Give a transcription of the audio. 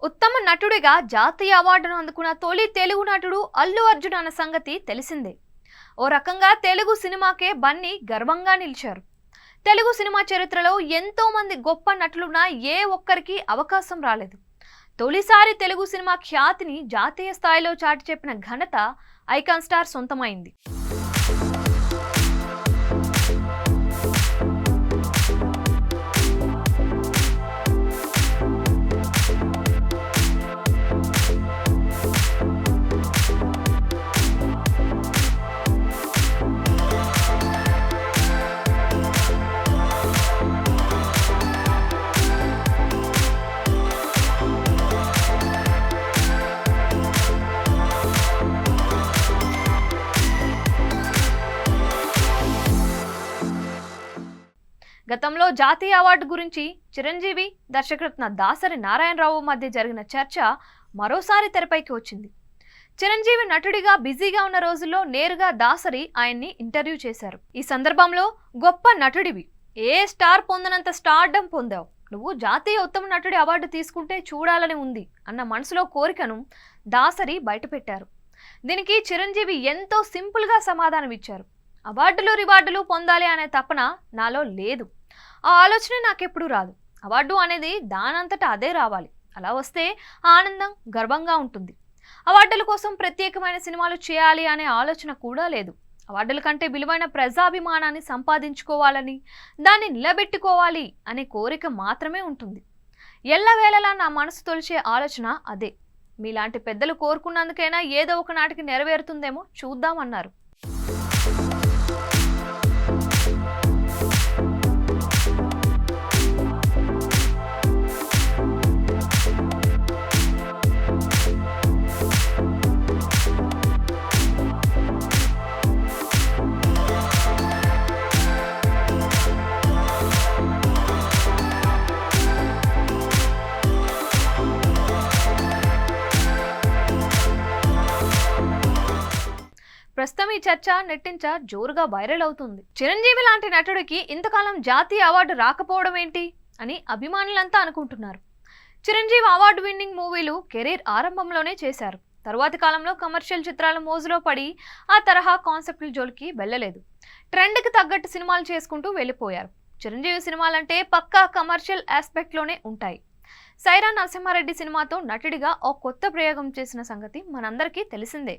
ఉత్తమ నటుడిగా జాతీయ అవార్డును అందుకున్న తొలి తెలుగు నటుడు అల్లు అర్జున్ అన్న సంగతి తెలిసిందే. ఓ రకంగా తెలుగు సినిమాకే బన్నీ గర్వంగా నిలిచారు. తెలుగు సినిమా చరిత్రలో ఎంతో మంది గొప్ప నటులున్నా ఏ ఒక్కరికి అవకాశం రాలేదు. తొలిసారి తెలుగు సినిమా ఖ్యాతిని జాతీయ స్థాయిలో చాటి చెప్పిన ఘనత ఐకాన్ స్టార్ సొంతమైంది. గతంలో జాతీయ అవార్డు గురించి చిరంజీవి, దర్శకరత్న దాసరి నారాయణరావు మధ్య జరిగిన చర్చ మరోసారి తెరపైకి వచ్చింది. చిరంజీవి నటుడిగా బిజీగా ఉన్న రోజుల్లో నేరుగా దాసరి ఆయన్ని ఇంటర్వ్యూ చేశారు. ఈ సందర్భంలో గొప్ప నటుడివి, ఏ స్టార్ పొందనంత స్టార్డమ్ పొందావు, నువ్వు జాతీయ ఉత్తమ నటుడి అవార్డు తీసుకుంటే చూడాలని ఉంది అన్న మనసులో కోరికను దాసరి బయటపెట్టారు. దీనికి చిరంజీవి ఎంతో సింపుల్గా సమాధానం ఇచ్చారు. అవార్డులు రివార్డులు పొందాలి అనే తపన నాలో లేదు, ఆ ఆలోచన నాకెప్పుడు రాదు. అవార్డు అనేది దానంతటా అదే రావాలి, అలా వస్తే ఆనందం గర్వంగా ఉంటుంది. అవార్డుల కోసం ప్రత్యేకమైన సినిమాలు చేయాలి అనే ఆలోచన కూడా లేదు. అవార్డుల కంటే విలువైన ప్రజాభిమానాన్ని సంపాదించుకోవాలని, దాన్ని నిలబెట్టుకోవాలి అనే కోరిక మాత్రమే ఉంటుంది. ఎల్లవేళలా నా మనసు తొలిచే ఆలోచన అదే. మీలాంటి పెద్దలు కోరుకున్నందుకైనా ఏదో ఒక నాటికి నెరవేరుతుందేమో చూద్దామన్నారు. ప్రస్తుతం ఈ చర్చ నెట్టించ జోరుగా వైరల్ అవుతుంది. చిరంజీవి లాంటి నటుడికి ఇంతకాలం జాతీయ అవార్డు రాకపోవడం ఏంటి అని అభిమానులంతా అనుకుంటున్నారు. చిరంజీవి అవార్డు విన్నింగ్ మూవీలు కెరీర్ ఆరంభంలోనే చేశారు. తరువాతి కాలంలో కమర్షియల్ చిత్రాల మోజులో పడి ఆ తరహా కాన్సెప్ట్ల జోలికి వెళ్ళలేదు. ట్రెండ్కి తగ్గట్టు సినిమాలు చేసుకుంటూ వెళ్ళిపోయారు. చిరంజీవి సినిమాలంటే పక్కా కమర్షియల్ ఆస్పెక్ట్లోనే ఉంటాయి. సైరా నరసింహారెడ్డి సినిమాతో నటుడిగా ఓ కొత్త ప్రయోగం చేసిన సంగతి మనందరికీ తెలిసిందే.